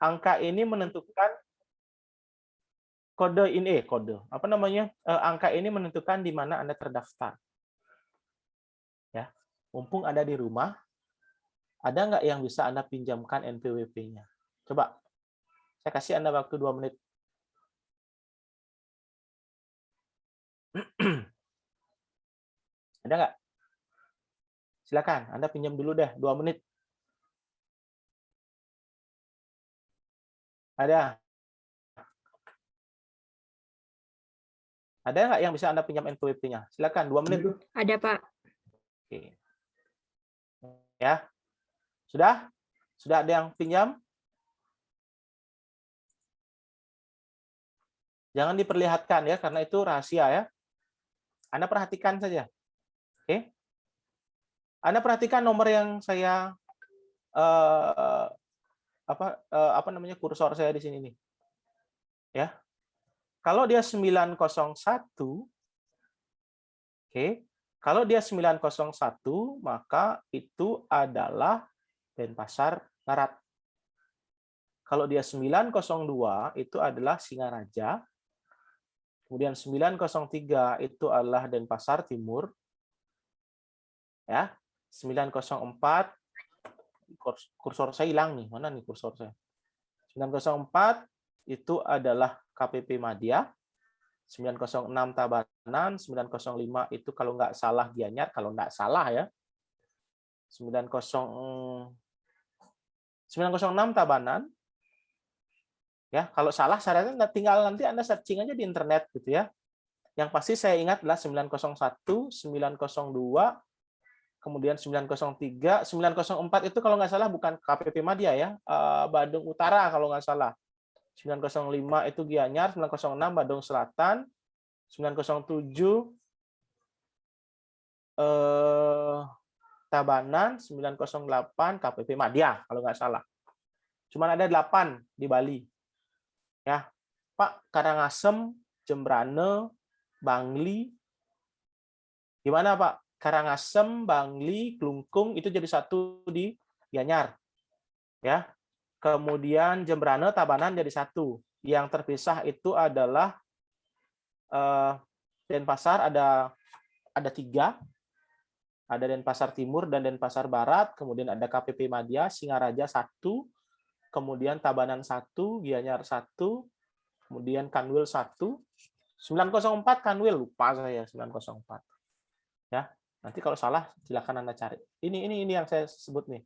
angka ini menentukan angka ini menentukan di mana Anda terdaftar. Ya, mumpung ada di rumah, ada nggak yang bisa Anda pinjamkan NPWP-nya? Coba, saya kasih Anda waktu 2 menit. Ada nggak? Silakan, Anda pinjam dulu deh, 2 menit. Ada? Ada nggak yang bisa Anda pinjam NPWP-nya? Silakan, 2 menit. Ada, Pak. Oke. Ya, sudah? Sudah ada yang pinjam? Jangan diperlihatkan ya, karena itu rahasia ya. Anda perhatikan saja. Oke? Anda perhatikan nomor yang saya kursor saya di sini nih. Ya. Kalau dia 901, oke. Kalau dia 901, maka itu adalah Denpasar Barat. Kalau dia 902, itu adalah Singaraja. Kemudian 903 itu adalah Denpasar Timur. Ya. 904, kursor saya hilang nih. Mana nih kursor saya? 904 itu adalah KPP Madya. 906 Tabanan, 905 itu kalau nggak salah Gianyar, kalau nggak salah ya. 906 Tabanan. Ya, kalau salah syaratnya tinggal nanti Anda searching aja di internet gitu ya. Yang pasti saya ingat adalah 901, 902, kemudian 903, 904 itu kalau nggak salah bukan KPP Madya ya, Badung Utara kalau nggak salah. 905 itu Gianyar, 906 Badung Selatan, 907 Tabanan, 908 KPP Madya kalau nggak salah. Cuman ada 8 di Bali. Ya, Pak, Karangasem, Jembrane, Bangli. Gimana Pak? Karangasem, Bangli, Klungkung itu jadi satu di Gianyar. Ya. Kemudian Jembrane, Tabanan jadi satu. Yang terpisah itu adalah Denpasar ada 3. Ada Denpasar Timur dan Denpasar Barat, kemudian ada KPP Madya, Singaraja 1, kemudian Tabanan 1, Gianyar 1, kemudian Kanwil 1. 904 Kanwil, lupa saya 904. Ya. Nanti kalau salah silakan Anda cari. Ini yang saya sebut nih.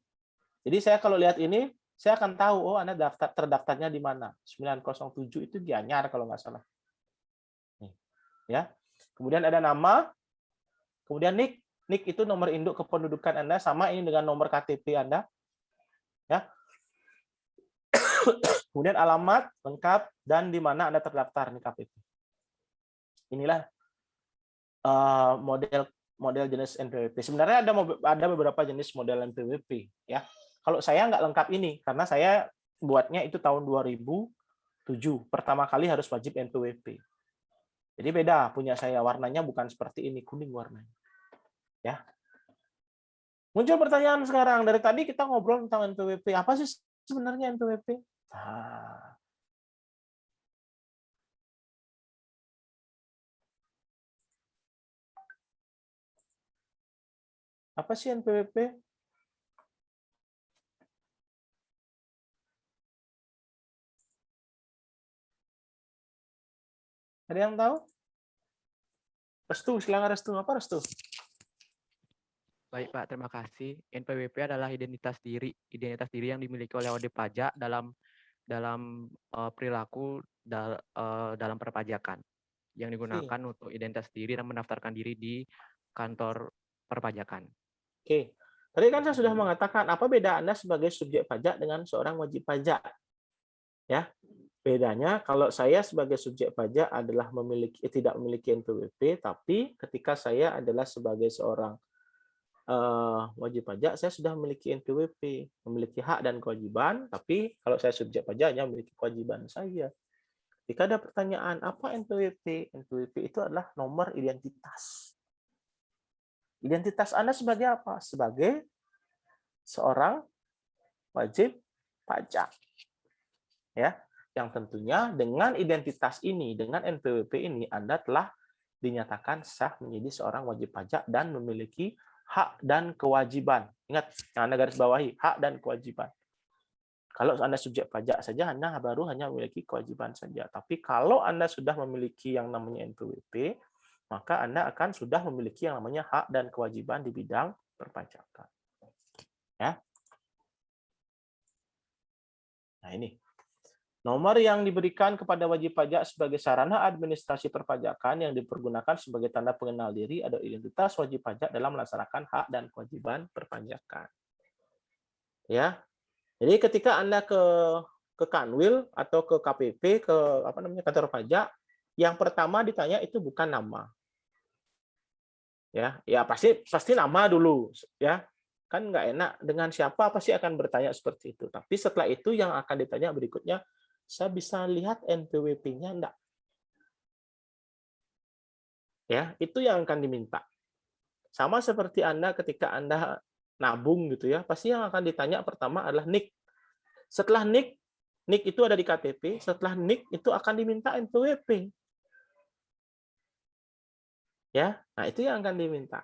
Jadi saya kalau lihat ini, saya akan tahu, oh Anda terdaftarnya di mana. 907 itu Gianyar kalau nggak salah. Nih, ya. Kemudian ada nama, kemudian NIK. NIK itu nomor induk kependudukan Anda, sama ini dengan nomor KTP Anda. Ya. Kemudian alamat lengkap dan di mana Anda terdaftar nih KPP. Inilah model jenis NPWP. Sebenarnya ada beberapa jenis model NPWP ya. Kalau saya nggak lengkap ini karena saya buatnya itu tahun 2007. Pertama kali harus wajib NPWP. Jadi beda punya saya, warnanya bukan seperti ini, kuning warnanya. Ya. Muncul pertanyaan sekarang, dari tadi kita ngobrol tentang NPWP. Apa sih sebenarnya NPWP? Nah, apa sih NPWP? Ada yang tahu? Restu, silakan Restu. Apa Restu? Baik Pak, terima kasih. NPWP adalah identitas diri yang dimiliki oleh wajib pajak dalam perilaku dalam perpajakan yang digunakan untuk identitas diri dan mendaftarkan diri di kantor perpajakan. Oke. Tadi kan saya sudah mengatakan apa beda Anda sebagai subjek pajak dengan seorang wajib pajak. Ya. Bedanya kalau saya sebagai subjek pajak adalah tidak memiliki NPWP, tapi ketika saya adalah sebagai seorang wajib pajak, saya sudah memiliki NPWP, memiliki hak dan kewajiban, tapi kalau saya subjek pajak hanya memiliki kewajiban saja. Jika ada pertanyaan, apa NPWP? NPWP itu adalah nomor identitas. Identitas Anda sebagai apa? Sebagai seorang wajib pajak. Ya, yang tentunya dengan identitas ini, dengan NPWP ini, Anda telah dinyatakan sah menjadi seorang wajib pajak dan memiliki hak dan kewajiban. Ingat, yang Anda garis bawahi, hak dan kewajiban. Kalau Anda subjek pajak saja, Anda baru hanya memiliki kewajiban saja. Tapi kalau Anda sudah memiliki yang namanya NPWP, maka Anda akan sudah memiliki yang namanya hak dan kewajiban di bidang perpajakan. Ya. Nah, ini. Nomor yang diberikan kepada wajib pajak sebagai sarana administrasi perpajakan yang dipergunakan sebagai tanda pengenal diri adalah identitas wajib pajak dalam melaksanakan hak dan kewajiban perpajakan. Ya. Jadi ketika Anda ke Kanwil atau ke KPP, ke kantor pajak, yang pertama ditanya itu bukan nama. Ya pasti nama dulu, ya. Kan nggak enak dengan siapa pasti akan bertanya seperti itu. Tapi setelah itu yang akan ditanya berikutnya, saya bisa lihat NPWP-nya enggak? Ya, itu yang akan diminta. Sama seperti Anda ketika Anda nabung gitu ya, pasti yang akan ditanya pertama adalah NIK. Setelah NIK itu ada di KTP, setelah NIK itu akan diminta NPWP. Ya, nah itu yang akan diminta.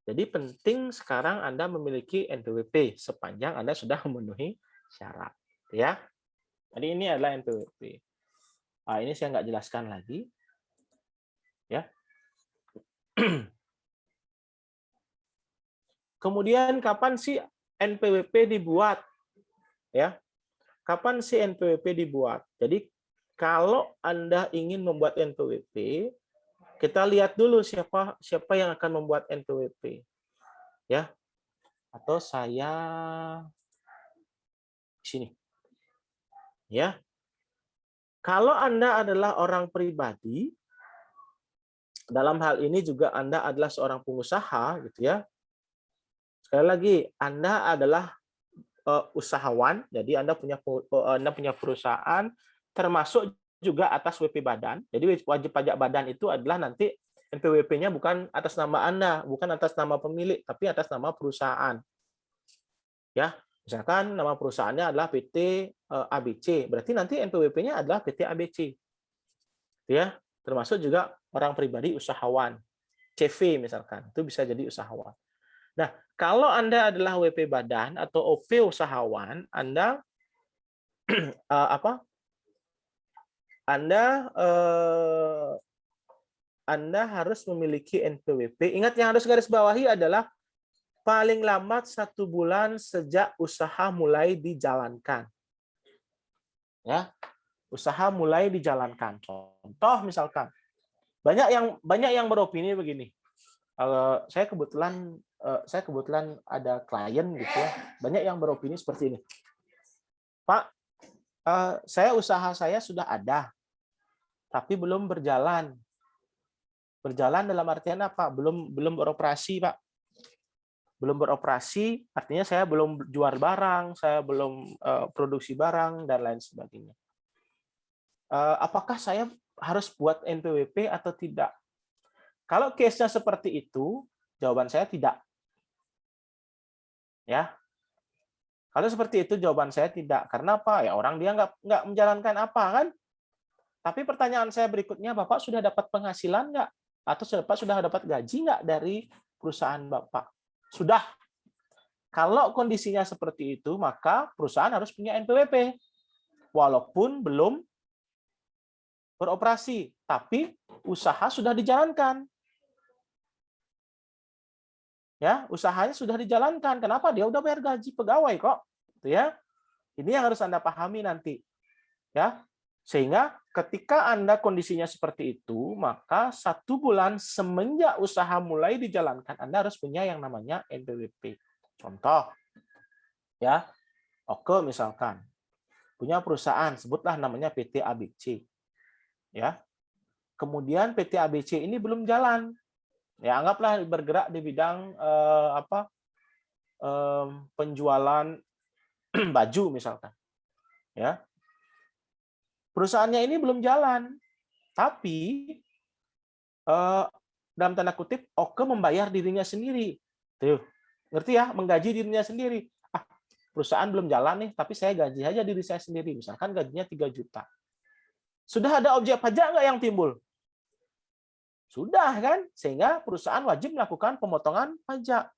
Jadi penting sekarang Anda memiliki NPWP sepanjang Anda sudah memenuhi syarat, ya. Jadi ini adalah NPWP. Nah, ini saya nggak jelaskan lagi, ya. Kemudian kapan sih NPWP dibuat? Ya, kapan sih NPWP dibuat? Jadi kalau Anda ingin membuat NPWP, kita lihat dulu siapa yang akan membuat NPWP, ya. Atau saya sini, ya. Kalau Anda adalah orang pribadi, dalam hal ini juga Anda adalah seorang pengusaha, gitu ya. Sekali lagi, Anda adalah usahawan, jadi Anda punya perusahaan, termasuk juga atas WP Badan. Jadi wajib pajak badan itu adalah nanti NPWP-nya bukan atas nama Anda, bukan atas nama pemilik, tapi atas nama perusahaan. Ya, misalkan nama perusahaannya adalah PT ABC, berarti nanti NPWP-nya adalah PT ABC. Ya, termasuk juga orang pribadi usahawan. CV misalkan, itu bisa jadi usahawan. Nah, kalau Anda adalah WP Badan atau OP usahawan, Anda Anda harus memiliki NPWP. Ingat yang harus garis bawahi adalah paling lambat 1 bulan sejak usaha mulai dijalankan. Ya, usaha mulai dijalankan. Contoh misalkan, banyak yang beropini begini. Saya kebetulan ada klien gitu ya, banyak yang beropini seperti ini. Pak, usaha saya sudah ada, tapi belum berjalan. Berjalan dalam artian apa? Belum beroperasi, Pak. Belum beroperasi, artinya saya belum jual barang, saya belum produksi barang, dan lain sebagainya. Apakah saya harus buat NPWP atau tidak? Kalau case-nya seperti itu, jawaban saya tidak. Ya, kalau seperti itu jawaban saya tidak. Karena apa? Ya orang dia nggak menjalankan apa kan? Tapi pertanyaan saya berikutnya, Bapak sudah dapat penghasilan nggak? Atau Bapak sudah dapat gaji nggak dari perusahaan Bapak? Sudah. Kalau kondisinya seperti itu, maka perusahaan harus punya NPWP. Walaupun belum beroperasi, tapi usaha sudah dijalankan. Ya, usahanya sudah dijalankan. Kenapa? Dia udah bayar gaji pegawai kok. Gitu ya. Ini yang harus Anda pahami nanti. Ya. Sehingga ketika Anda kondisinya seperti itu, maka 1 bulan semenjak usaha mulai dijalankan, Anda harus punya yang namanya NPWP. Contoh, ya, Oke misalkan punya perusahaan, sebutlah namanya PT ABC, ya. Kemudian PT ABC ini belum jalan, ya anggaplah bergerak di bidang penjualan baju misalkan, ya. Perusahaannya ini belum jalan, tapi dalam tanda kutip Oke membayar dirinya sendiri, tuh ngerti ya, menggaji dirinya sendiri. perusahaan belum jalan nih, tapi saya gaji aja diri saya sendiri, misalkan gajinya 3 juta. Sudah ada objek pajak nggak yang timbul? Sudah kan? Sehingga perusahaan wajib melakukan pemotongan pajak.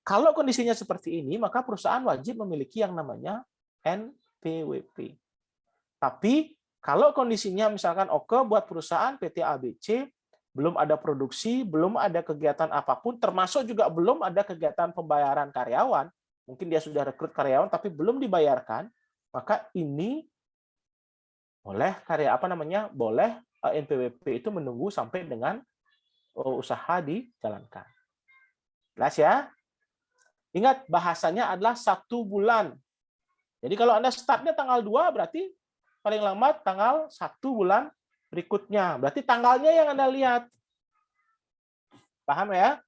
Kalau kondisinya seperti ini, maka perusahaan wajib memiliki yang namanya NPWP. Tapi kalau kondisinya misalkan oke buat perusahaan PT ABC, belum ada produksi, belum ada kegiatan apapun, termasuk juga belum ada kegiatan pembayaran karyawan, mungkin dia sudah rekrut karyawan tapi belum dibayarkan, maka ini boleh boleh NPWP itu menunggu sampai dengan usaha dijalankan. Jelas ya? Ingat, bahasanya adalah 1 bulan. Jadi kalau Anda startnya tanggal 2, berarti paling lambat tanggal 1 bulan berikutnya. Berarti tanggalnya yang Anda lihat. Paham ya?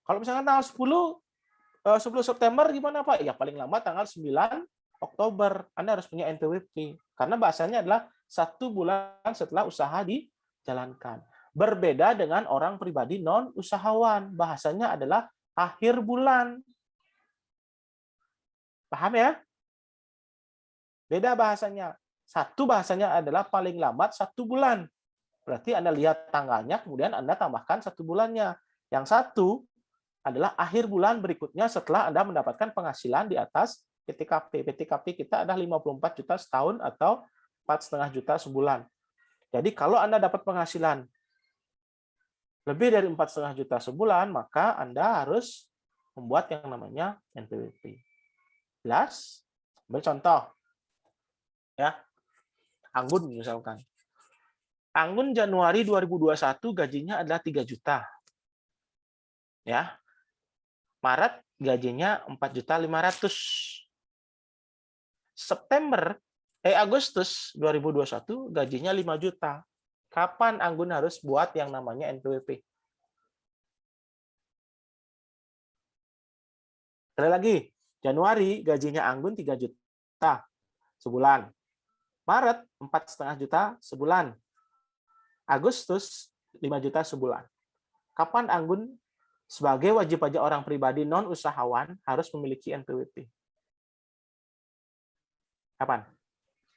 Kalau misalkan tanggal 10 September gimana Pak? Ya paling lambat tanggal 9 Oktober. Anda harus punya NPWP. Karena bahasanya adalah 1 bulan setelah usaha dijalankan. Berbeda dengan orang pribadi non-usahawan. Bahasanya adalah akhir bulan. Paham ya? Beda bahasanya. Satu bahasanya adalah paling lambat 1 bulan. Berarti Anda lihat tanggalnya, kemudian Anda tambahkan 1 bulannya. Yang satu adalah akhir bulan berikutnya setelah Anda mendapatkan penghasilan di atas PTKP. PTKP kita ada 54 juta setahun atau 4,5 juta sebulan. Jadi kalau Anda dapat penghasilan lebih dari 4,5 juta sebulan, maka Anda harus membuat yang namanya NPWP. Jelas? Bercontoh. Ya. Anggun misalkan. Anggun Januari 2021 gajinya adalah 3 juta. Ya. Maret gajinya 4.500.000. Agustus 2021 gajinya 5 juta. Kapan Anggun harus buat yang namanya NPWP? Sekali lagi, Januari gajinya Anggun 3 juta sebulan. Maret 4,5 juta sebulan. Agustus 5 juta sebulan. Kapan Anggun sebagai wajib pajak orang pribadi non-usahawan harus memiliki NPWP? Kapan?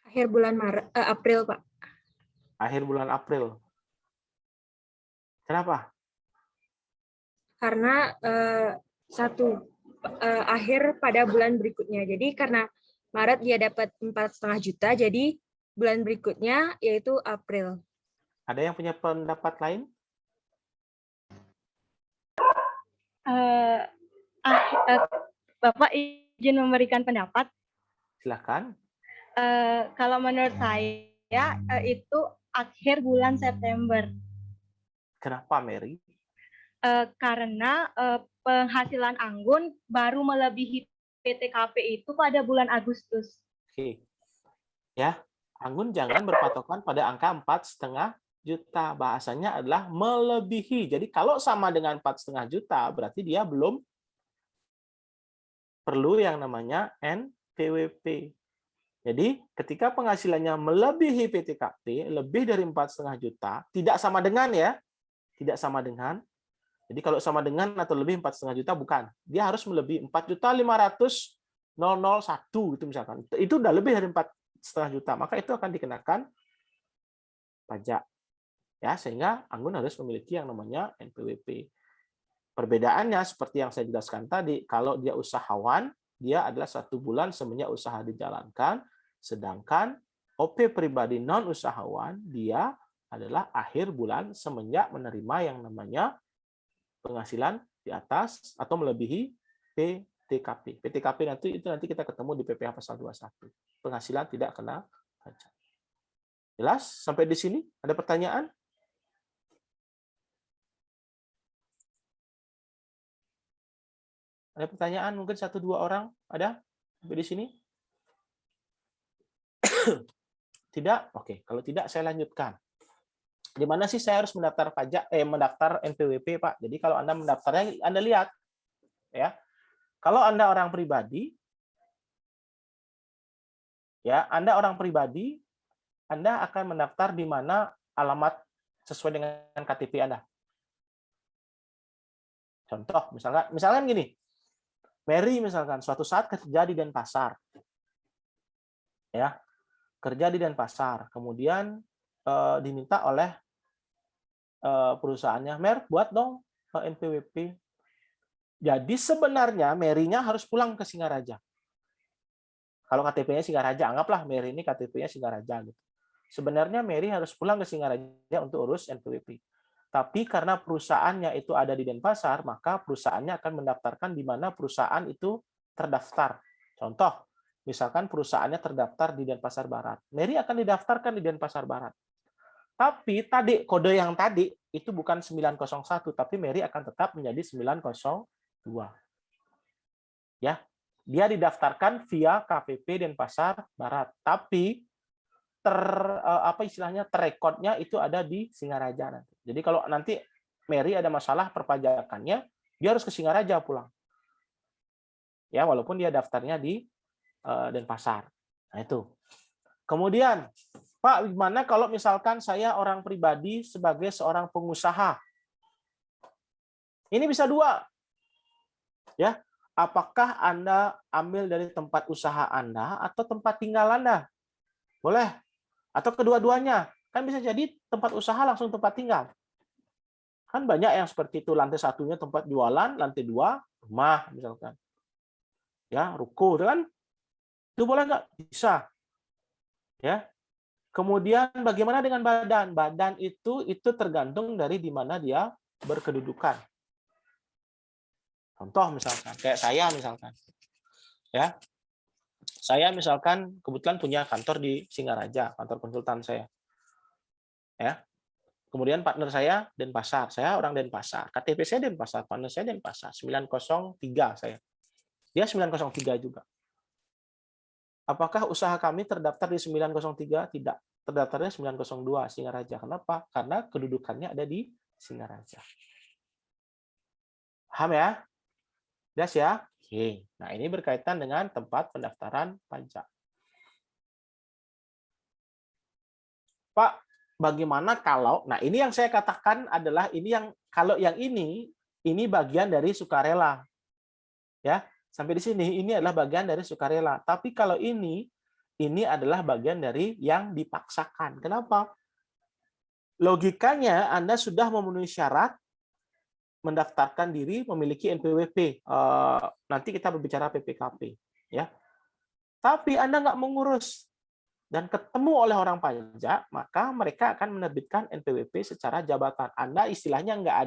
Akhir bulan April, Pak. Akhir bulan April. Kenapa? Karena akhir pada bulan berikutnya. Jadi karena Maret dia dapat 4,5 juta, jadi bulan berikutnya yaitu April. Ada yang punya pendapat lain? Bapak izin memberikan pendapat. Silakan. Kalau menurut saya itu akhir bulan September. Kenapa, Mary? Karena penghasilan Anggun baru melebihi PTKP itu pada bulan Agustus. Oke. Ya, Anggun jangan berpatokan pada angka 4,5 juta. Bahasanya adalah melebihi. Jadi kalau sama dengan 4,5 juta, berarti dia belum perlu yang namanya NPWP. Jadi ketika penghasilannya melebihi PTKP, lebih dari 4,5 juta, tidak sama dengan ya, tidak sama dengan. Jadi kalau sama dengan atau lebih 4,5 juta, bukan. Dia harus melebihi 4.500.001 gitu misalkan. Itu udah lebih dari 4,5 juta, maka itu akan dikenakan pajak. Ya, sehingga Anggun harus memiliki yang namanya NPWP. Perbedaannya seperti yang saya jelaskan tadi, kalau dia usahawan, dia adalah 1 bulan semenjak usaha dijalankan, sedangkan OP pribadi non-usahawan, dia adalah akhir bulan semenjak menerima yang namanya penghasilan di atas atau melebihi PTKP. PTKP nanti kita ketemu di PPh pasal 21. Penghasilan tidak kena pajak. Jelas? Sampai di sini ada pertanyaan? Ada pertanyaan mungkin 1-2 orang? Ada? Sampai di sini? Tidak? Oke, kalau tidak saya lanjutkan. Di mana sih saya harus mendaftar mendaftar NPWP, Pak? Jadi kalau Anda mendaftarnya, Anda lihat ya. Kalau Anda orang pribadi, ya, Anda orang pribadi, Anda akan mendaftar di mana alamat sesuai dengan KTP Anda. Contoh, misalkan gini. Mary misalkan suatu saat kerja di Denpasar, ya, kerja di Denpasar, kemudian diminta oleh perusahaannya, Mer, buat dong NPWP. Jadi sebenarnya Mary-nya harus pulang ke Singaraja. Kalau KTP-nya Singaraja, anggaplah Mary ini KTP-nya Singaraja gitu. Sebenarnya Mary harus pulang ke Singaraja untuk urus NPWP. Tapi karena perusahaannya itu ada di Denpasar, maka perusahaannya akan mendaftarkan di mana perusahaan itu terdaftar. Contoh, misalkan perusahaannya terdaftar di Denpasar Barat. Mary akan didaftarkan di Denpasar Barat. Tapi tadi kode yang tadi itu bukan 901, tapi Mary akan tetap menjadi 902. Ya, dia didaftarkan via KPP Denpasar Barat, tapi terrekodnya itu ada di Singaraja nanti. Jadi kalau nanti Mary ada masalah perpajakannya, dia harus ke Singaraja pulang. Ya, walaupun dia daftarnya di Denpasar. Nah, itu. Kemudian, Pak, gimana kalau misalkan saya orang pribadi sebagai seorang pengusaha? Ini bisa dua. Ya, apakah Anda ambil dari tempat usaha Anda atau tempat tinggal Anda? Boleh. Atau kedua-duanya. Kan bisa jadi tempat usaha langsung tempat tinggal. Kan banyak yang seperti itu, lantai satunya tempat jualan, lantai dua rumah misalkan. Ya, ruko kan? Itu boleh nggak? Bisa. Ya. Kemudian bagaimana dengan badan? Badan itu tergantung dari di mana dia berkedudukan. Contoh misalkan kayak saya misalkan. Ya. Saya misalkan kebetulan punya kantor di Singaraja, kantor konsultan saya. Ya. Kemudian partner saya Denpasar. Saya orang Denpasar. KTP saya Denpasar, partner saya Denpasar. 903 saya. Dia 903 juga. Apakah usaha kami terdaftar di 903? Tidak. Terdaftarnya 902 Singaraja. Kenapa? Karena kedudukannya ada di Singaraja. Paham ya? Jelas ya? Oke. Nah, ini berkaitan dengan tempat pendaftaran pajak. Pak, bagaimana kalau, nah ini yang saya katakan adalah ini yang, kalau yang ini bagian dari sukarela. Ya, sampai di sini ini adalah bagian dari sukarela. Tapi kalau ini adalah bagian dari yang dipaksakan. Kenapa? Logikanya Anda sudah memenuhi syarat mendaftarkan diri memiliki NPWP. Nanti kita berbicara PPKP. Ya. Tapi Anda nggak mengurus dan ketemu oleh orang pajak, maka mereka akan menerbitkan NPWP secara jabatan. Anda istilahnya nggak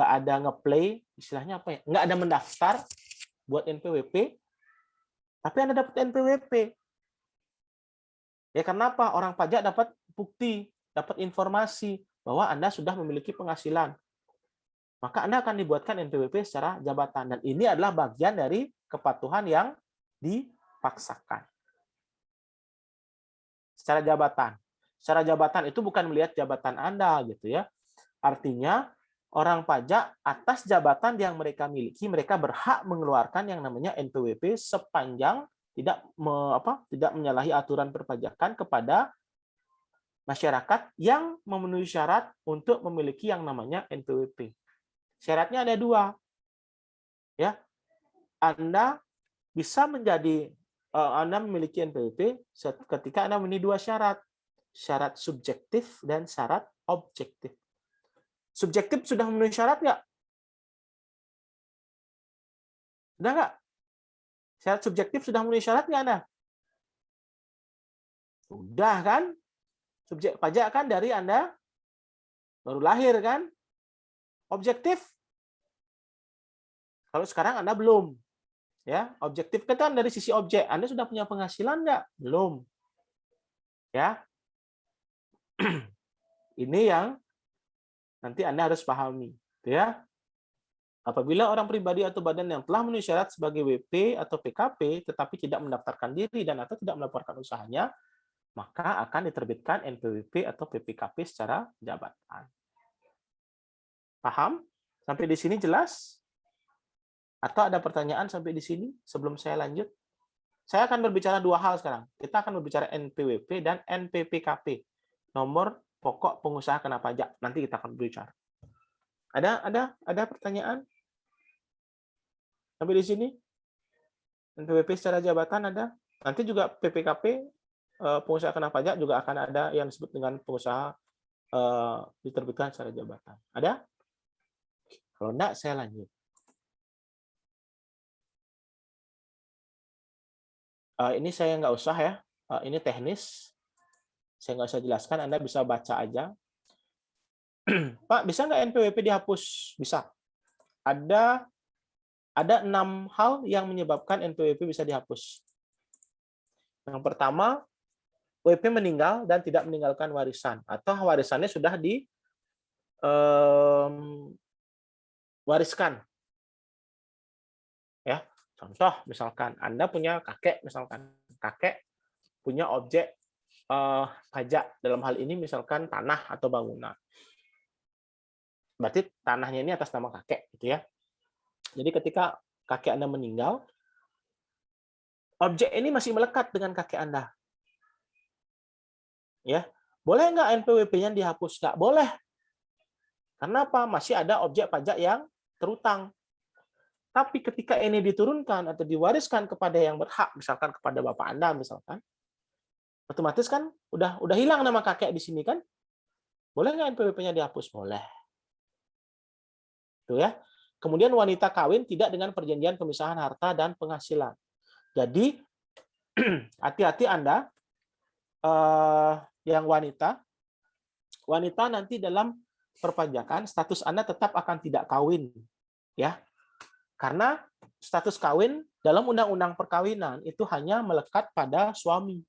ada ngeplay, istilahnya apa ya? Nggak ada mendaftar buat NPWP, tapi Anda dapat NPWP. Ya kenapa? Orang pajak dapat bukti, dapat informasi bahwa Anda sudah memiliki penghasilan. Maka Anda akan dibuatkan NPWP secara jabatan. Dan ini adalah bagian dari kepatuhan yang dipaksakan. Secara jabatan. Secara jabatan itu bukan melihat jabatan Anda gitu ya. Artinya orang pajak atas jabatan yang mereka miliki, mereka berhak mengeluarkan yang namanya NPWP sepanjang tidak menyalahi aturan perpajakan kepada masyarakat yang memenuhi syarat untuk memiliki yang namanya NPWP. Syaratnya ada dua. Ya. Anda bisa Anda memiliki NPWP ketika Anda memenuhi dua syarat. Syarat subjektif dan syarat objektif. Subjektif sudah memenuhi syarat nggak? Sudah nggak? Syarat subjektif sudah memenuhi syarat nggak Anda? Sudah kan? Subjek pajak kan dari Anda baru lahir kan? Objektif. Kalau sekarang Anda belum. Ya, objektif kan dari sisi objek. Anda sudah punya penghasilan nggak? Belum. Ya. Ini yang nanti Anda harus pahami, ya. Apabila orang pribadi atau badan yang telah memenuhi syarat sebagai WP atau PKP tetapi tidak mendaftarkan diri dan atau tidak melaporkan usahanya, maka akan diterbitkan NPWP atau PPKP secara jabatan. Paham? Sampai di sini jelas? Atau ada pertanyaan sampai di sini sebelum saya lanjut? Saya akan berbicara dua hal sekarang. Kita akan berbicara NPWP dan NPPKP. Nomor pokok pengusaha kena pajak. Nanti kita akan berbicara. Ada pertanyaan? Sampai di sini? NPWP secara jabatan ada. Nanti juga PPKP, pengusaha kena pajak juga akan ada yang disebut dengan pengusaha diterbitkan secara jabatan. Ada? Kalau enggak, saya lanjut. Ini saya nggak usah ya. Ini teknis. Saya nggak usah jelaskan, Anda bisa baca aja. Pak, bisa nggak NPWP dihapus? Bisa. Ada 6 hal yang menyebabkan NPWP bisa dihapus. Yang pertama, WP meninggal dan tidak meninggalkan warisan, atau warisannya sudah diwariskan. Ya, contoh misalkan Anda punya kakek, misalkan kakek punya objek pajak, dalam hal ini misalkan tanah atau bangunan. Berarti tanahnya ini atas nama kakek, gitu ya. Jadi ketika kakek Anda meninggal, objek ini masih melekat dengan kakek Anda. Ya, boleh nggak NPWP-nya dihapus? Nggak boleh. Karena apa? Masih ada objek pajak yang terutang. Tapi ketika ini diturunkan atau diwariskan kepada yang berhak, misalkan kepada bapak Anda, misalkan, otomatis kan udah hilang nama kakek di sini kan? Boleh nggak NPWP-nya dihapus? Boleh. Tuh ya. Kemudian wanita kawin tidak dengan perjanjian pemisahan harta dan penghasilan. Jadi hati-hati Anda yang wanita nanti dalam perpajakan status Anda tetap akan tidak kawin, ya. Karena status kawin dalam undang-undang perkawinan itu hanya melekat pada suami.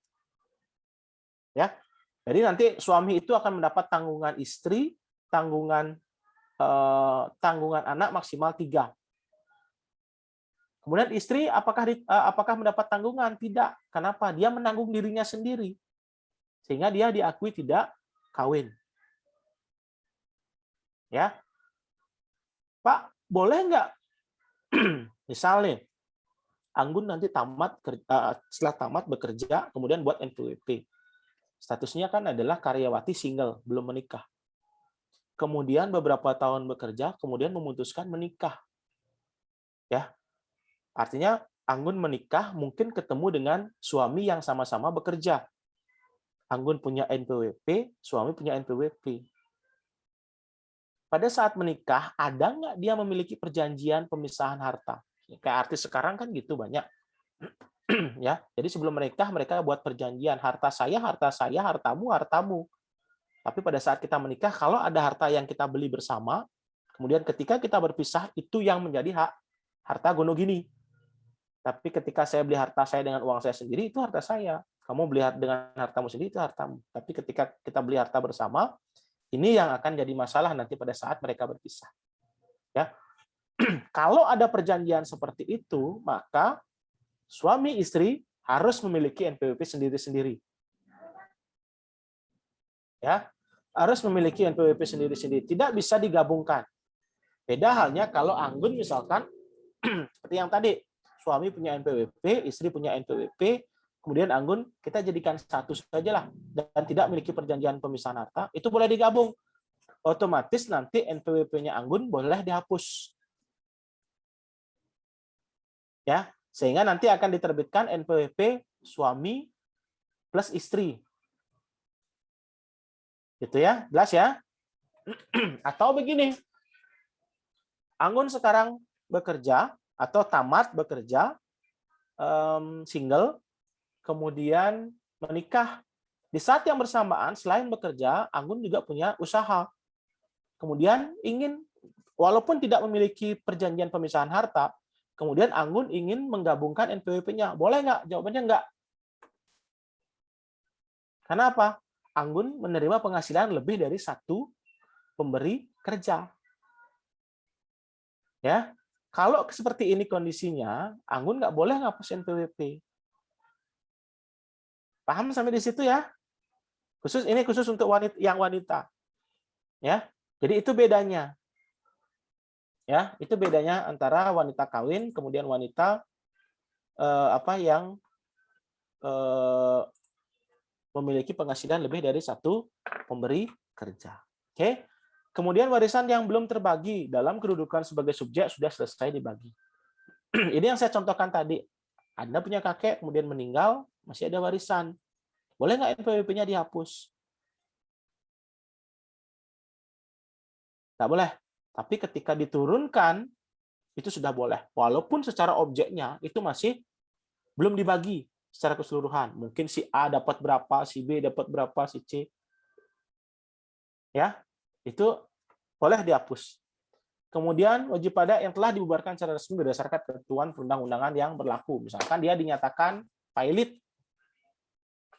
Ya. Jadi nanti suami itu akan mendapat tanggungan istri, tanggungan anak maksimal 3. Kemudian istri apakah mendapat tanggungan? Tidak. Kenapa? Dia menanggung dirinya sendiri. Sehingga dia diakui tidak kawin. Ya. Pak, boleh nggak? Misalnya, Anggun nanti setelah tamat bekerja, kemudian buat NPWP. Statusnya kan adalah karyawati single, belum menikah. Kemudian beberapa tahun bekerja, kemudian memutuskan menikah. Ya. Artinya Anggun menikah mungkin ketemu dengan suami yang sama-sama bekerja. Anggun punya NPWP, suami punya NPWP. Pada saat menikah, ada nggak dia memiliki perjanjian pemisahan harta? Kayak artis sekarang kan gitu banyak. Ya, jadi sebelum menikah mereka buat perjanjian, harta saya, hartamu, hartamu. Tapi pada saat kita menikah, kalau ada harta yang kita beli bersama, kemudian ketika kita berpisah, itu yang menjadi hak harta Gonogini. Tapi ketika saya beli harta saya dengan uang saya sendiri, itu harta saya. Kamu beli dengan hartamu sendiri, itu hartamu. Tapi ketika kita beli harta bersama, ini yang akan jadi masalah nanti pada saat mereka berpisah. Ya. Kalau ada perjanjian seperti itu, maka suami istri harus memiliki NPWP sendiri-sendiri. Ya, harus memiliki NPWP sendiri-sendiri. Tidak bisa digabungkan. Beda halnya kalau Anggun misalkan, seperti yang tadi, suami punya NPWP, istri punya NPWP, kemudian Anggun kita jadikan satu sajalah dan tidak memiliki perjanjian pemisahan harta, itu boleh digabung. Otomatis nanti NPWP-nya Anggun boleh dihapus. Ya, sehingga nanti akan diterbitkan NPWP suami plus istri. Gitu ya, jelas ya? Atau begini, Anggun sekarang bekerja atau tamat bekerja, single, kemudian menikah. Di saat yang bersamaan, selain bekerja, Anggun juga punya usaha. Kemudian walaupun tidak memiliki perjanjian pemisahan harta, kemudian Anggun ingin menggabungkan NPWP-nya. Boleh nggak? Jawabannya nggak. Karena apa? Anggun menerima penghasilan lebih dari satu pemberi kerja. Ya, kalau seperti ini kondisinya, Anggun nggak boleh ngapus NPWP. Paham sampai di situ ya? Ini khusus untuk wanita. Ya, jadi itu bedanya. Ya, itu bedanya antara wanita kawin kemudian wanita yang memiliki penghasilan lebih dari satu pemberi kerja. Oke. Kemudian warisan yang belum terbagi dalam kedudukan sebagai subjek sudah selesai dibagi. Ini yang saya contohkan tadi. Anda punya kakek, kemudian meninggal, masih ada warisan. Boleh nggak NPWP-nya dihapus? Nggak boleh. Tapi ketika diturunkan, itu sudah boleh. Walaupun secara objeknya itu masih belum dibagi secara keseluruhan. Mungkin si A dapat berapa, si B dapat berapa, si C. Ya, itu boleh dihapus. Kemudian wajib pajak yang telah dibubarkan secara resmi berdasarkan ketentuan perundang-undangan yang berlaku. Misalkan dia dinyatakan pailit,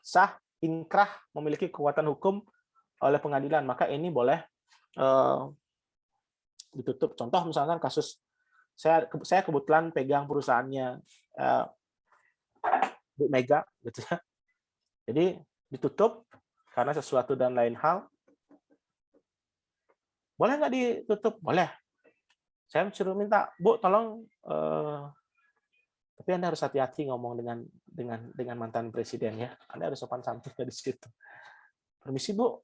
sah, inkrah, memiliki kekuatan hukum oleh pengadilan, maka ini boleh ditutup. Contoh misalkan kasus saya kebetulan pegang perusahaannya Bu Mega, gitu ya. Jadi ditutup karena sesuatu dan lain hal. Boleh nggak ditutup? Boleh. Saya suruh minta, Bu, tolong, tapi Anda harus hati-hati ngomong dengan mantan presiden ya. Anda harus sopan santun dari situ. Permisi Bu,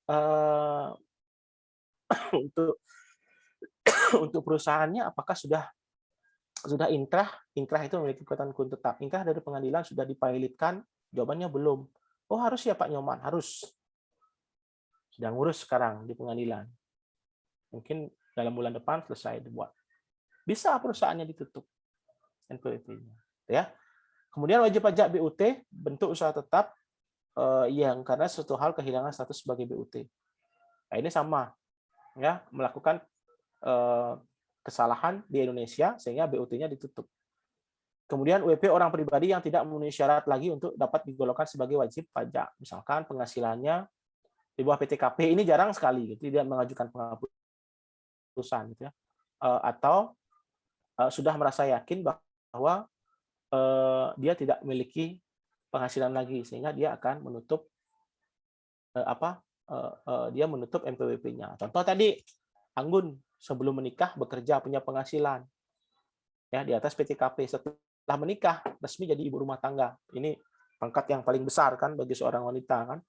untuk perusahaannya apakah sudah inkrah? Inkrah itu memiliki kekuatan hukum tetap. Inkrah dari pengadilan sudah dipailitkan? Jawabannya belum. Oh harus ya Pak Nyoman, harus. Sedang ngurus sekarang di pengadilan. Mungkin dalam bulan depan selesai dibuat. Bisa perusahaannya ditutup NPWP-nya, ya. Kemudian wajib pajak BUT bentuk usaha tetap yang karena suatu hal kehilangan status sebagai BUT. Nah, ini sama, ya, melakukan kesalahan di Indonesia sehingga BUT-nya ditutup. Kemudian UEP orang pribadi yang tidak memenuhi syarat lagi untuk dapat digolongkan sebagai wajib pajak. Misalkan penghasilannya di bawah PTKP, ini jarang sekali, gitu, tidak mengajukan penghapusan, gitu ya. Atau sudah merasa yakin bahwa dia tidak memiliki penghasilan lagi sehingga dia akan menutup dia menutup NPWP-nya. Contoh tadi Anggun sebelum menikah bekerja punya penghasilan ya di atas PTKP, setelah menikah resmi jadi ibu rumah tangga. Ini pangkat yang paling besar kan bagi seorang wanita kan.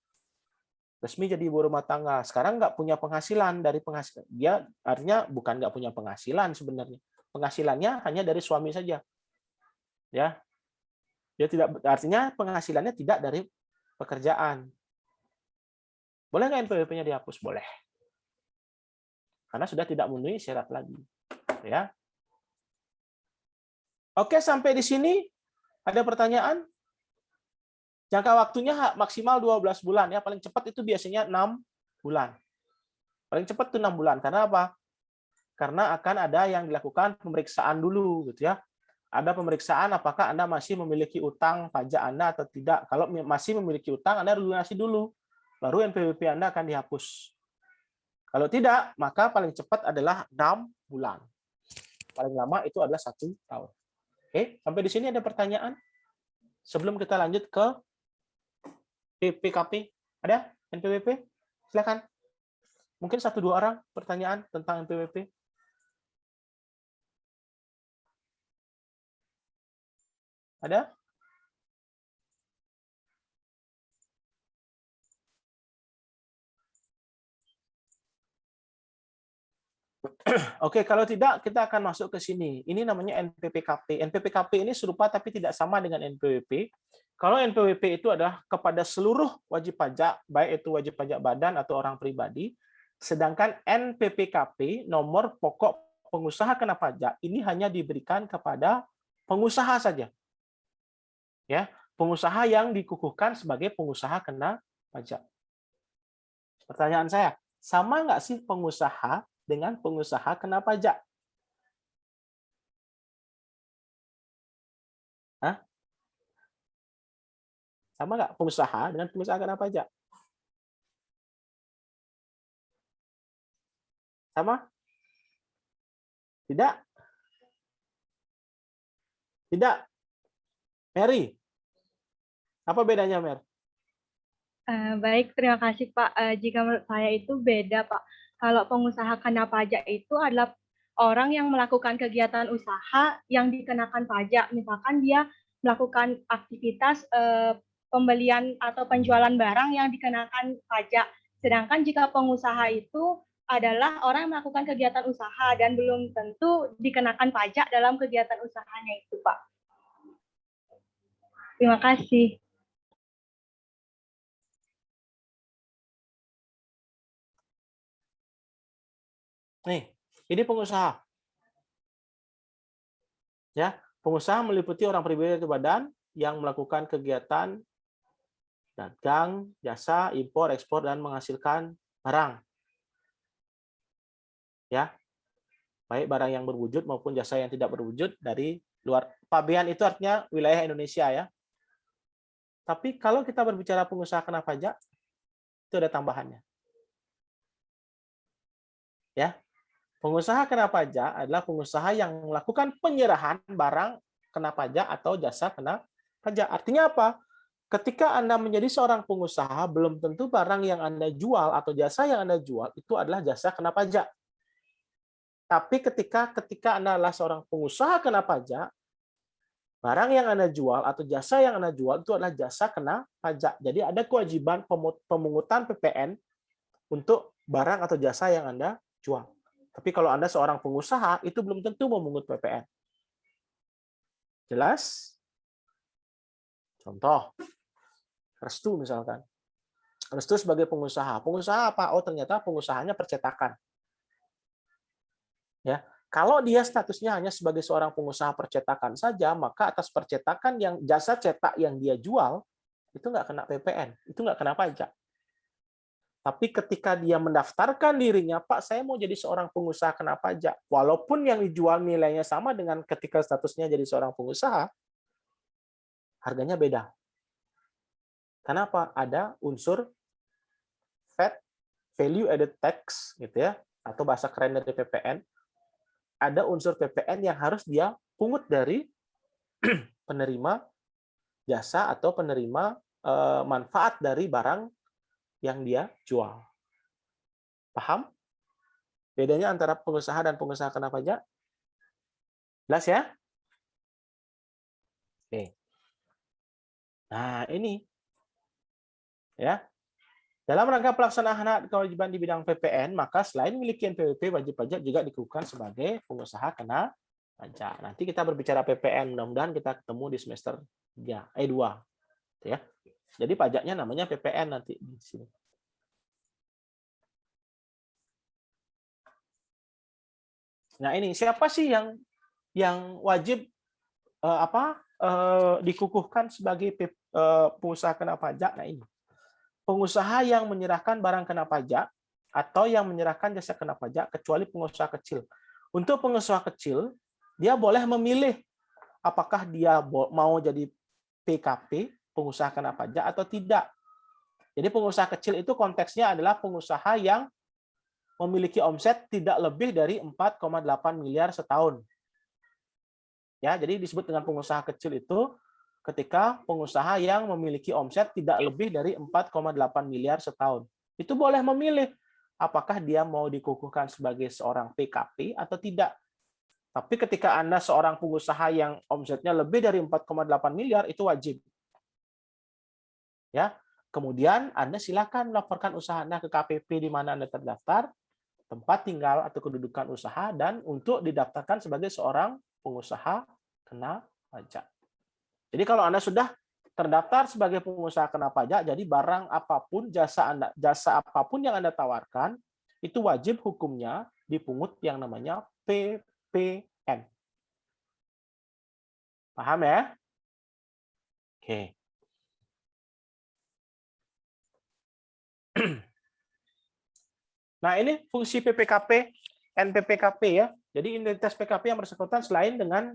Resmi jadi ibu rumah tangga. Sekarang nggak punya penghasilan dari penghasilan. Dia artinya bukan nggak punya penghasilan sebenarnya. Penghasilannya hanya dari suami saja. Ya. Dia tidak, artinya penghasilannya tidak dari pekerjaan. Boleh nggak NPWP-nya dihapus? Boleh. Karena sudah tidak memenuhi syarat lagi. Ya. Oke, sampai di sini ada pertanyaan? Jangka waktunya maksimal 12 bulan ya, paling cepat itu biasanya 6 bulan. Paling cepat itu 6 bulan. Karena apa? Karena akan ada yang dilakukan pemeriksaan dulu gitu ya. Ada pemeriksaan apakah Anda masih memiliki utang pajak Anda atau tidak. Kalau masih memiliki utang, Anda lunasi dulu. Baru NPWP Anda akan dihapus. Kalau tidak, maka paling cepat adalah 6 bulan. Paling lama itu adalah 1 tahun. Oke, sampai di sini ada pertanyaan? Sebelum kita lanjut ke PPKP, ada NPWP? Silakan. Mungkin 1-2 orang pertanyaan tentang NPWP. Ada? Oke, kalau tidak kita akan masuk ke sini. Ini namanya NPPKP. NPPKP ini serupa tapi tidak sama dengan NPWP. Kalau NPWP itu adalah kepada seluruh wajib pajak, baik itu wajib pajak badan atau orang pribadi. Sedangkan NPPKP, nomor pokok pengusaha kena pajak, ini hanya diberikan kepada pengusaha saja. Ya, pengusaha yang dikukuhkan sebagai pengusaha kena pajak. Pertanyaan saya, sama nggak sih pengusaha dengan pengusaha kena pajak? Hah? Sama nggak pengusaha dengan pengusaha kena pajak? Sama? Tidak? Tidak? Mary? Apa bedanya, Mer? Baik, terima kasih Pak. Jika menurut saya itu beda Pak. Kalau pengusaha kena pajak itu adalah orang yang melakukan kegiatan usaha yang dikenakan pajak. Misalkan dia melakukan aktivitas pembelian atau penjualan barang yang dikenakan pajak. Sedangkan jika pengusaha itu adalah orang yang melakukan kegiatan usaha dan belum tentu dikenakan pajak dalam kegiatan usahanya itu, Pak. Terima kasih. Nih, ini pengusaha. Ya, pengusaha meliputi orang pribadi atau badan yang melakukan kegiatan dagang, jasa, impor, ekspor, dan menghasilkan barang. Ya, baik barang yang berwujud maupun jasa yang tidak berwujud dari luar. Pabean itu artinya wilayah Indonesia ya. Tapi kalau kita berbicara pengusaha kena pajak, itu ada tambahannya. Ya, pengusaha kena pajak adalah pengusaha yang melakukan penyerahan barang kena pajak atau jasa kena pajak. Artinya apa? Ketika Anda menjadi seorang pengusaha, belum tentu barang yang Anda jual atau jasa yang Anda jual itu adalah jasa kena pajak. Tapi ketika Anda adalah seorang pengusaha kena pajak, barang yang Anda jual atau jasa yang Anda jual itu adalah jasa kena pajak. Jadi ada kewajiban pemungutan PPN untuk barang atau jasa yang Anda jual. Tapi kalau Anda seorang pengusaha, itu belum tentu memungut PPN. Jelas? Contoh, Restu misalkan. Restu sebagai pengusaha. Pengusaha apa? Oh, ternyata pengusahanya percetakan. Ya, kalau dia statusnya hanya sebagai seorang pengusaha percetakan saja, maka atas percetakan yang jasa cetak yang dia jual itu nggak kena PPN, itu nggak kena pajak. Tapi ketika dia mendaftarkan dirinya, Pak, saya mau jadi seorang pengusaha kena pajak, walaupun yang dijual nilainya sama dengan ketika statusnya jadi seorang pengusaha, harganya beda. Kenapa? Ada unsur VAT, value added tax, gitu ya, atau bahasa keren dari PPN. Ada unsur PPN yang harus dia pungut dari penerima jasa atau penerima manfaat dari barang yang dia jual. Paham? Bedanya antara pengusaha dan pengusaha kena pajak? Jelas ya? Oke. Nah, ini. Ya. Dalam rangka pelaksanaan kewajiban di bidang PPN, maka selain memiliki NPWP, wajib pajak juga dikukuhkan sebagai pengusaha kena pajak. Nanti kita berbicara PPN, mudah-mudahan kita ketemu di semester 2. Ya. Jadi pajaknya namanya PPN nanti di sini. Nah, ini siapa sih yang wajib dikukuhkan sebagai pengusaha kena pajak? Nah, ini. Pengusaha yang menyerahkan barang kena pajak atau yang menyerahkan jasa kena pajak kecuali pengusaha kecil. Untuk pengusaha kecil, dia boleh memilih apakah dia mau jadi PKP, pengusaha kena pajak atau tidak. Jadi pengusaha kecil itu konteksnya adalah pengusaha yang memiliki omset tidak lebih dari 4,8 miliar setahun. Ya, jadi disebut dengan pengusaha kecil itu ketika pengusaha yang memiliki omset tidak lebih dari 4,8 miliar setahun. Itu boleh memilih apakah dia mau dikukuhkan sebagai seorang PKP atau tidak. Tapi ketika Anda seorang pengusaha yang omsetnya lebih dari 4,8 miliar, itu wajib. Ya, kemudian Anda silakan melaporkan usaha Anda ke KPP di mana Anda terdaftar, tempat tinggal atau kedudukan usaha, dan untuk didaftarkan sebagai seorang pengusaha kena pajak. Jadi kalau Anda sudah terdaftar sebagai pengusaha kena pajak, jadi barang apapun, jasa apapun yang Anda tawarkan, itu wajib hukumnya dipungut yang namanya PPN. Paham ya? Oke. Nah, ini fungsi PPKP, NPPKP ya. Jadi identitas PKP yang bersangkutan selain dengan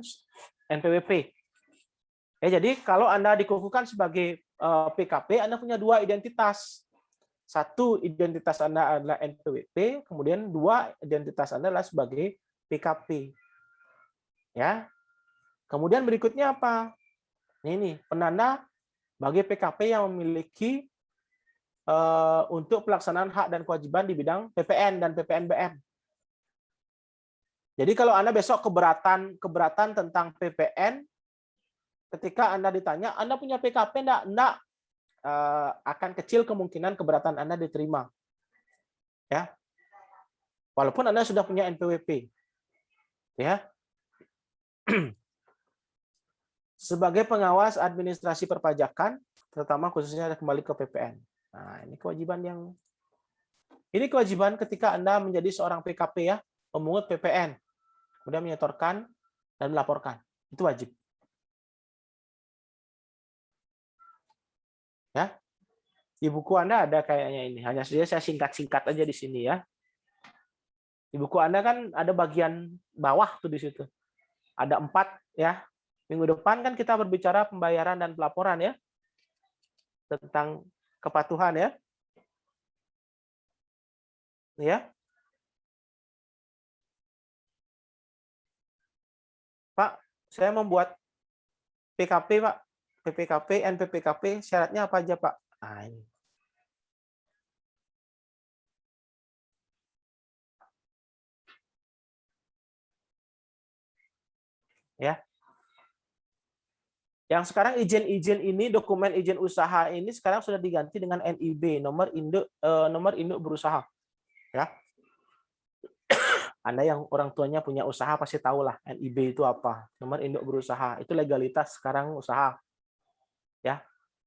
NPWP. Ya, jadi kalau Anda dikukuhkan sebagai PKP, Anda punya dua identitas. Satu, identitas Anda adalah NPWP, kemudian dua, identitas Anda adalah sebagai PKP. Ya. Kemudian berikutnya apa? Ini penanda bagi PKP yang memiliki untuk pelaksanaan hak dan kewajiban di bidang PPN dan PPNBM. Jadi kalau Anda besok keberatan tentang PPN, ketika Anda ditanya, Anda punya PKP enggak? Enggak. Akan kecil kemungkinan keberatan Anda diterima. Ya. Walaupun Anda sudah punya NPWP. Ya. Sebagai pengawas administrasi perpajakan, terutama khususnya kembali ke PPN. Nah, ini kewajiban ketika Anda menjadi seorang PKP ya, pemungut PPN, kemudian menyetorkan dan melaporkan. Itu wajib. Ya. Di buku Anda ada kayaknya ini. Hanya saja saya singkat-singkat aja di sini ya. Di buku Anda kan ada bagian bawah tuh di situ. Ada 4 ya. Minggu depan kan kita berbicara pembayaran dan pelaporan ya. Tentang kepatuhan ya. Ya. Pak, saya membuat PKP, Pak. PPKP, NPPKP, syaratnya apa aja, Pak? Nah, ini. Ya. Yang sekarang izin-izin ini, dokumen izin usaha ini sekarang sudah diganti dengan NIB, nomor induk berusaha. Ya. Anda yang orang tuanya punya usaha pasti tahu lah NIB itu apa. Nomor induk berusaha. Itu legalitas sekarang usaha. Ya.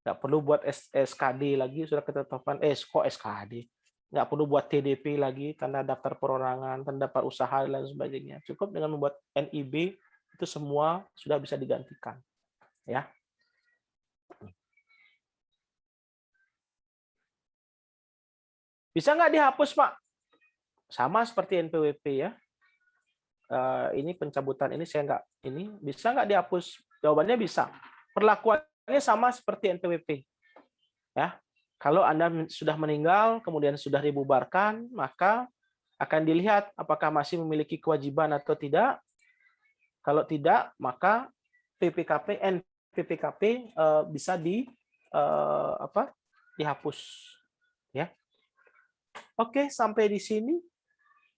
Nggak perlu buat SKD lagi, sudah ketetapan kok SKD. Nggak perlu buat TDP lagi, tanda daftar perorangan, tanda daftar usaha dan lain sebagainya. Cukup dengan membuat NIB itu semua sudah bisa digantikan. Ya. Bisa nggak dihapus, Pak? Sama seperti NPWP ya. Ini pencabutan ini saya nggak ini bisa nggak dihapus? Jawabannya bisa. Perlakuannya sama seperti NPWP. Ya. Kalau Anda sudah meninggal kemudian sudah dibubarkan, maka akan dilihat apakah masih memiliki kewajiban atau tidak. Kalau tidak, maka PPKP NPPKP bisa dihapus. Ya. Oke, sampai di sini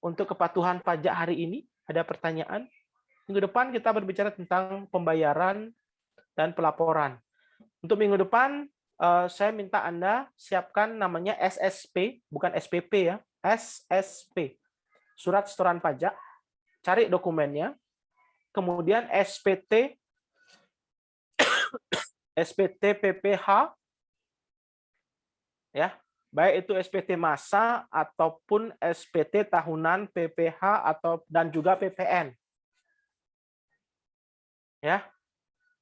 untuk kepatuhan pajak hari ini. Ada pertanyaan? Minggu depan kita berbicara tentang pembayaran dan pelaporan. Untuk minggu depan, saya minta Anda siapkan namanya SSP, bukan SPP ya, SSP, Surat Setoran Pajak. Cari dokumennya. Kemudian SPT, SPT PPH, ya, baik itu SPT masa ataupun SPT tahunan, PPH dan juga PPN. Ya,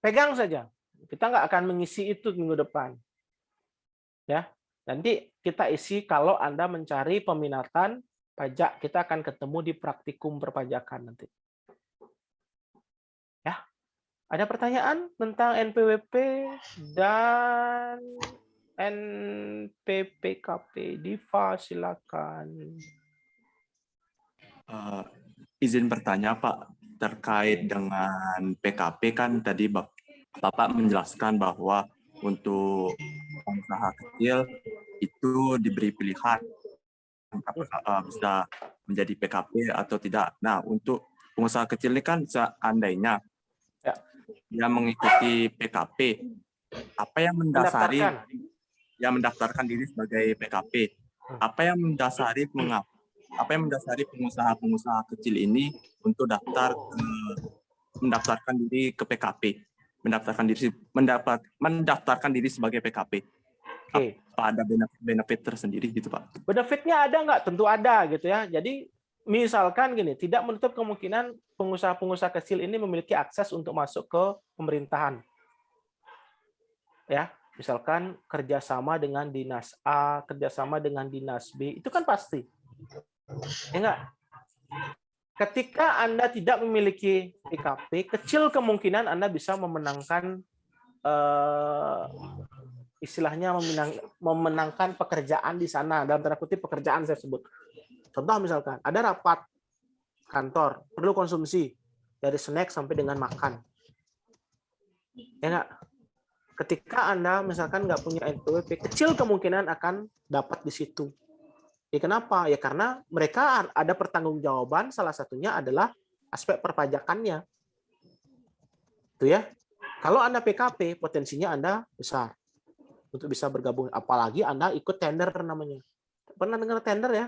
pegang saja. Kita nggak akan mengisi itu minggu depan. Ya, nanti kita isi kalau Anda mencari peminatan pajak, kita akan ketemu di praktikum perpajakan nanti. Ya, ada pertanyaan tentang NPWP dan NPPKP? Diva, silakan. Izin bertanya, Pak, terkait dengan PKP kan tadi Bapak menjelaskan bahwa untuk pengusaha kecil itu diberi pilihan apakah bisa menjadi PKP atau tidak. Nah, untuk pengusaha kecil ini kan seandainya dia mengikuti PKP, apa yang mendaftarkan diri sebagai PKP? Apa yang mendasari pengusaha-pengusaha kecil ini untuk mendaftarkan diri ke PKP, mendaftarkan diri sebagai PKP? Oke. Apa ada benefit tersendiri gitu, Pak? Benefitnya ada nggak? Tentu ada gitu ya. Jadi misalkan gini, tidak menutup kemungkinan pengusaha-pengusaha kecil ini memiliki akses untuk masuk ke pemerintahan. Ya, misalkan kerjasama dengan dinas A, kerjasama dengan dinas B, itu kan pasti. Ya enggak? Ketika Anda tidak memiliki PKP, kecil kemungkinan Anda bisa memenangkan istilahnya memenangkan pekerjaan di sana, dalam tanda kutip pekerjaan saya sebut. Contoh misalkan, ada rapat kantor, perlu konsumsi, dari snack sampai dengan makan. Ya enggak? Ketika Anda misalkan nggak punya NPWP, kecil kemungkinan akan dapat di situ. Ya kenapa? Ya karena mereka ada pertanggungjawaban, salah satunya adalah aspek perpajakannya. Itu ya. Kalau Anda PKP, potensinya Anda besar untuk bisa bergabung. Apalagi Anda ikut tender namanya. Pernah dengar tender ya?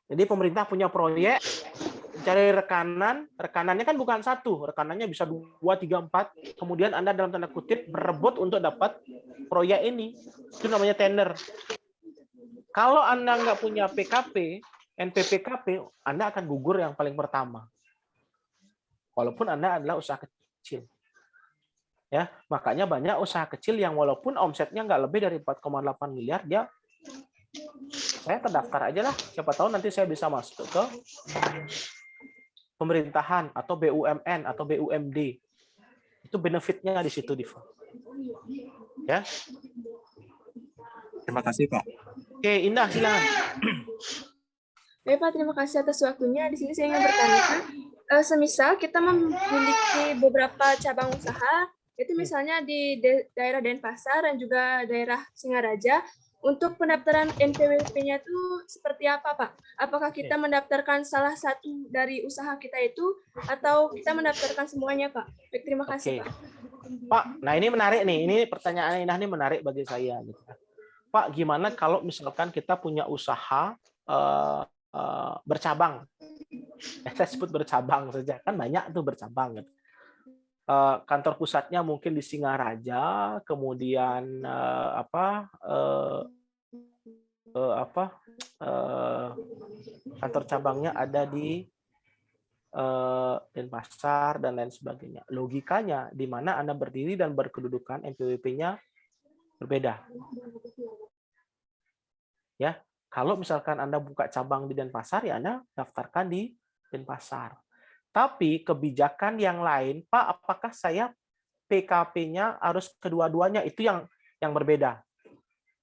Jadi pemerintah punya proyek, cari rekanannya kan bukan satu, rekanannya bisa 2, 3, 4, kemudian Anda dalam tanda kutip berebut untuk dapat proyek ini. Itu namanya tender. Kalau Anda nggak punya PKP, NPPKP, Anda akan gugur yang paling pertama. Walaupun Anda adalah usaha kecil. Ya, makanya banyak usaha kecil yang walaupun omsetnya nggak lebih dari 4,8 miliar, dia saya terdaftar aja lah. Siapa tahu nanti saya bisa masuk ke pemerintahan atau BUMN atau BUMD. Itu benefitnya di situ, Diva. Ya. Terima kasih, Pak. Oke, Indah, silakan. Oke, Pak, terima kasih atas waktunya. Di sini saya ingin bertanya, semisal kita memiliki beberapa cabang usaha, itu misalnya di daerah Denpasar dan juga daerah Singaraja, untuk pendaftaran NPWP-nya itu seperti apa, Pak? Apakah kita mendaftarkan salah satu dari usaha kita itu, atau kita mendaftarkan semuanya, Pak? Baik, terima kasih, Pak. Pak, nah ini menarik nih. Ini pertanyaan Indah ini menarik bagi saya. Gitu. Pak, gimana kalau misalkan kita punya usaha bercabang? Saya sebut bercabang saja, kan banyak tuh bercabang. Gitu. Kantor pusatnya mungkin di Singaraja, kemudian kantor cabangnya ada di Denpasar dan lain sebagainya. Logikanya di mana Anda berdiri dan berkedudukan NPWP-nya berbeda. Ya, kalau misalkan Anda buka cabang di Denpasar, ya Anda daftarkan di Denpasar. Tapi kebijakan yang lain, Pak, apakah saya PKP-nya harus kedua-duanya? Itu yang berbeda.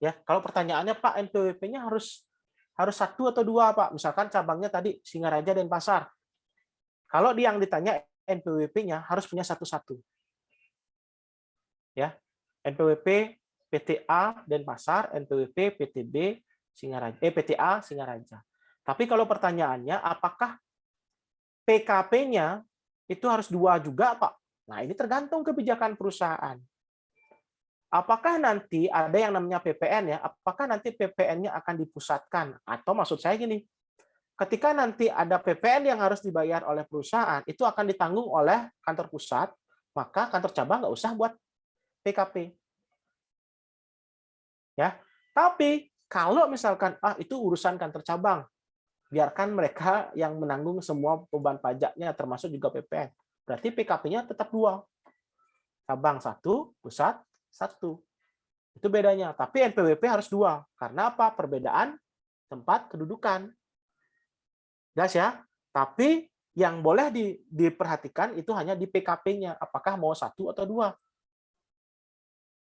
Ya, kalau pertanyaannya, Pak, NPWP-nya harus 1 atau 2, Pak. Misalkan cabangnya tadi Singaraja dan Pasar. Kalau yang ditanya NPWP-nya harus punya 1-1. Ya, NPWP PTA Denpasar, NPWP PTB Singaraja, PTA Singaraja. Tapi kalau pertanyaannya, apakah PKP-nya itu harus 2 juga, Pak? Nah, ini tergantung kebijakan perusahaan. Apakah nanti ada yang namanya PPN ya? Apakah nanti PPN-nya akan dipusatkan? Atau maksud saya gini, ketika nanti ada PPN yang harus dibayar oleh perusahaan, itu akan ditanggung oleh kantor pusat, maka kantor cabang nggak usah buat PKP. Ya, tapi kalau misalkan itu urusan kantor cabang, biarkan mereka yang menanggung semua beban pajaknya, termasuk juga PPN. Berarti PKP-nya tetap 2. Cabang 1, pusat 1. Itu bedanya. Tapi NPWP harus 2. Karena apa? Perbedaan tempat kedudukan. Jelas ya? Tapi yang boleh diperhatikan itu hanya di PKP-nya. Apakah mau 1 atau 2?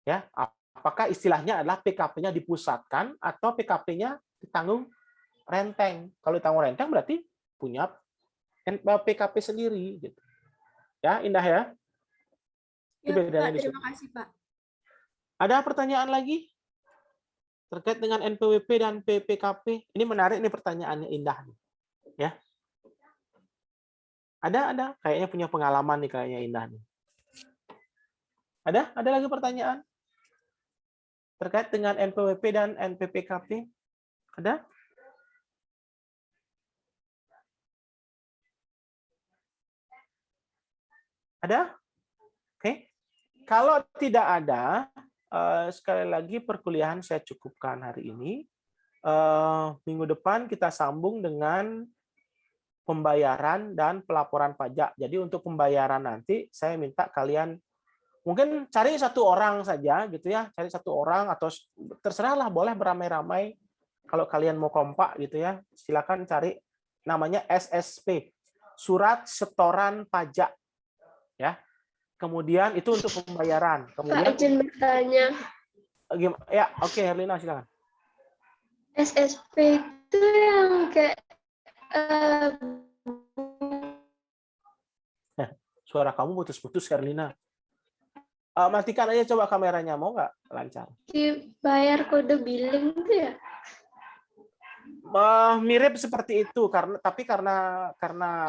Ya, apakah istilahnya adalah PKP-nya dipusatkan atau PKP-nya ditanggung renteng. Kalau ditanggung renteng berarti punya PKP sendiri gitu. Ya, Indah ya. Ya, Pak, terima kasih, Pak. Ada pertanyaan lagi terkait dengan NPWP dan PPKP? Ini menarik nih pertanyaannya, Indah nih. Ya. Ada kayaknya punya pengalaman nih kayaknya Indah nih. Ada lagi pertanyaan terkait dengan NPWP dan NPPKP? Ada? Ada? Oke. Kalau tidak ada, sekali lagi perkuliahan saya cukupkan hari ini. Minggu depan kita sambung dengan pembayaran dan pelaporan pajak. Jadi untuk pembayaran nanti saya minta kalian mungkin cari 1 orang saja gitu ya, cari 1 orang atau terserahlah, boleh beramai-ramai. Kalau kalian mau kompak gitu ya, silakan cari namanya SSP, surat setoran pajak. Ya. Kemudian itu untuk pembayaran. Kemudian Pak, izin bertanya. Ya, oke, Herlina silakan. SSP itu yang kayak Suara kamu putus-putus, Herlina. Matikan aja coba kameranya, mau nggak? Lancar. dibayar kode billing itu ya? Mirip seperti itu karena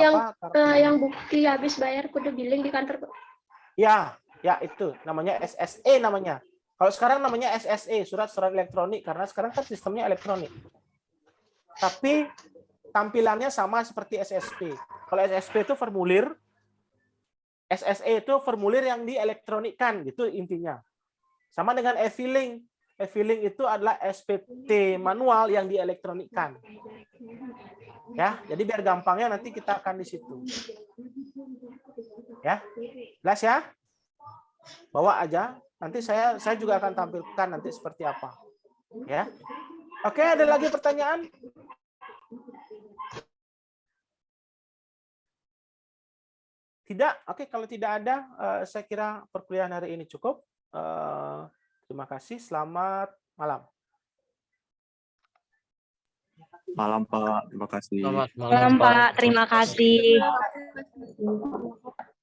Yang apa? Karena, yang bukti habis bayar kode billing di kantor. ya itu namanya SSE namanya. Kalau sekarang namanya SSE, surat elektronik, karena sekarang kan sistemnya elektronik. Tapi tampilannya sama seperti SSP. Kalau SSP itu formulir, SSE itu formulir yang dielektronikkan, gitu intinya. Sama dengan e-filing. E-filing itu adalah SPT manual yang dielektronikkan. Ya, jadi biar gampangnya nanti kita akan di situ. Ya, jelas ya? Bawa aja. Nanti saya juga akan tampilkan nanti seperti apa. Ya. Oke, ada lagi pertanyaan? Tidak? Oke, kalau tidak ada, saya kira perkuliahan hari ini cukup. Terima kasih. Selamat malam. Malam Pak, terima kasih. Selamat Malam, Pak. Terima kasih. Terima kasih.